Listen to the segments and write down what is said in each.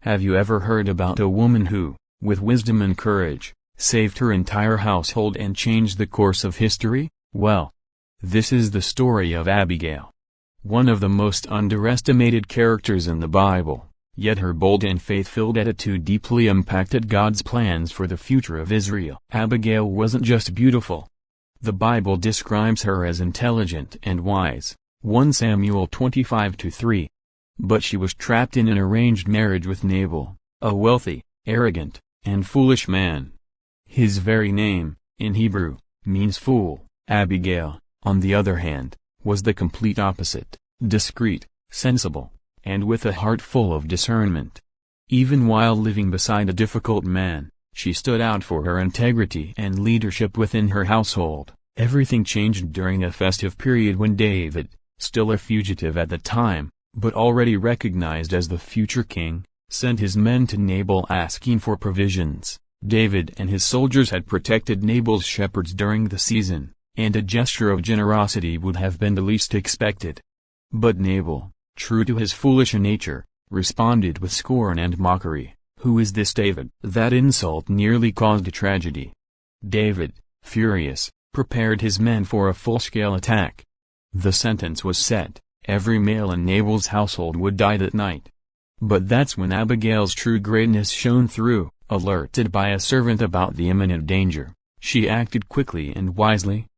Have you ever heard about a woman who, with wisdom and courage, saved her entire household and changed the course of history? Well, this is the story of Abigail. One of the most underestimated characters in the Bible, yet her bold and faith-filled attitude deeply impacted God's plans for the future of Israel. Abigail wasn't just beautiful. The Bible describes her as intelligent and wise, 1 Samuel 25:3. But she was trapped in an arranged marriage with Nabal, a wealthy, arrogant, and foolish man. His very name, in Hebrew, means fool. Abigail, on the other hand, was the complete opposite, discreet, sensible, and with a heart full of discernment. Even while living beside a difficult man, she stood out for her integrity and leadership within her household. Everything changed during a festive period when David, still a fugitive at the time, but already recognized as the future king, sent his men to Nabal asking for provisions. David and his soldiers had protected Nabal's shepherds during the season, and a gesture of generosity would have been the least expected. But Nabal, true to his foolish nature, responded with scorn and mockery. "Who is this David?" That insult nearly caused a tragedy. David, furious, prepared his men for a full-scale attack. The sentence was set: every male in Nabal's household would die that night. But that's when Abigail's true greatness shone through. Alerted by a servant about the imminent danger, she acted quickly and wisely.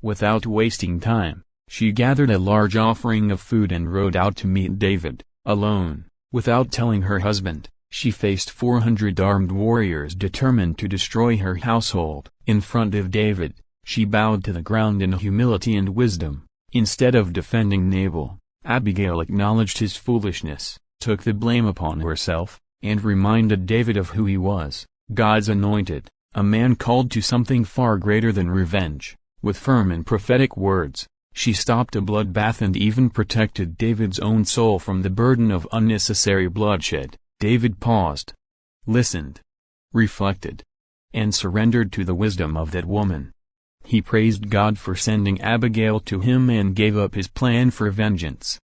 Without wasting time, she gathered a large offering of food and rode out to meet David, alone. Without telling her husband, she faced 400 armed warriors determined to destroy her household. In front of David, she bowed to the ground in humility and wisdom. Instead of defending Nabal, Abigail acknowledged his foolishness, took the blame upon herself, and reminded David of who he was, God's anointed, a man called to something far greater than revenge. With firm and prophetic words, she stopped a bloodbath and even protected David's own soul from the burden of unnecessary bloodshed. David paused, listened, reflected, and surrendered to the wisdom of that woman. He praised God for sending Abigail to him and gave up his plan for vengeance.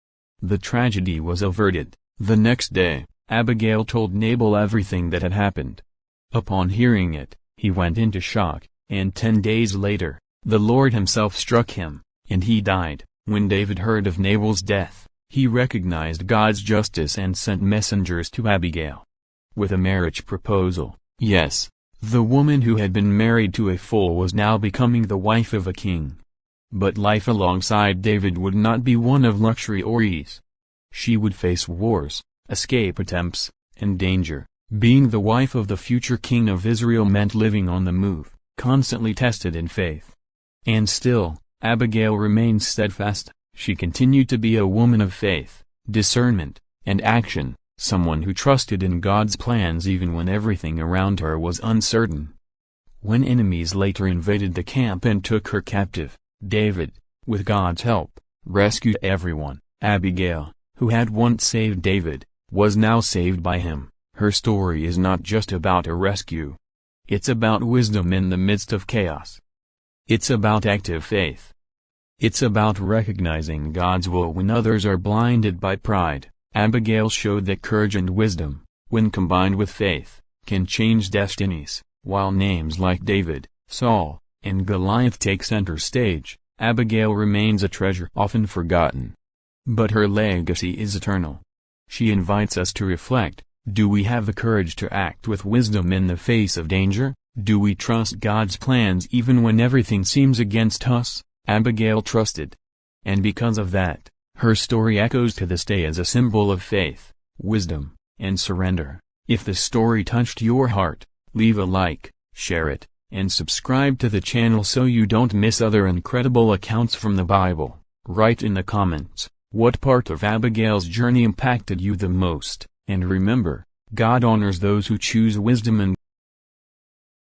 The tragedy was averted. The next day, Abigail told Nabal everything that had happened. Upon hearing it, he went into shock, and 10 days later, the Lord himself struck him, and he died. When David heard of Nabal's death, he recognized God's justice and sent messengers to Abigail with a marriage proposal. Yes, the woman who had been married to a fool was now becoming the wife of a king. But life alongside David would not be one of luxury or ease. She would face wars, escape attempts, and danger. Being the wife of the future king of Israel meant living on the move, constantly tested in faith. And still, Abigail remained steadfast. She continued to be a woman of faith, discernment, and action, someone who trusted in God's plans even when everything around her was uncertain. When enemies later invaded the camp and took her captive, David, with God's help, rescued everyone. Abigail, who had once saved David, was now saved by him. Her story is not just about a rescue. It's about wisdom in the midst of chaos. It's about active faith. It's about recognizing God's will when others are blinded by pride. Abigail showed that courage and wisdom, when combined with faith, can change destinies. While names like David, Saul, and Goliath take center stage, Abigail remains a treasure often forgotten. But her legacy is eternal. She invites us to reflect: do we have the courage to act with wisdom in the face of danger? Do we trust God's plans even when everything seems against us? Abigail trusted. And because of that, her story echoes to this day as a symbol of faith, wisdom, and surrender. If the story touched your heart, leave a like, share it, and subscribe to the channel so you don't miss other incredible accounts from the Bible. Write in the comments, what part of Abigail's journey impacted you the most? And remember, God honors those who choose wisdom and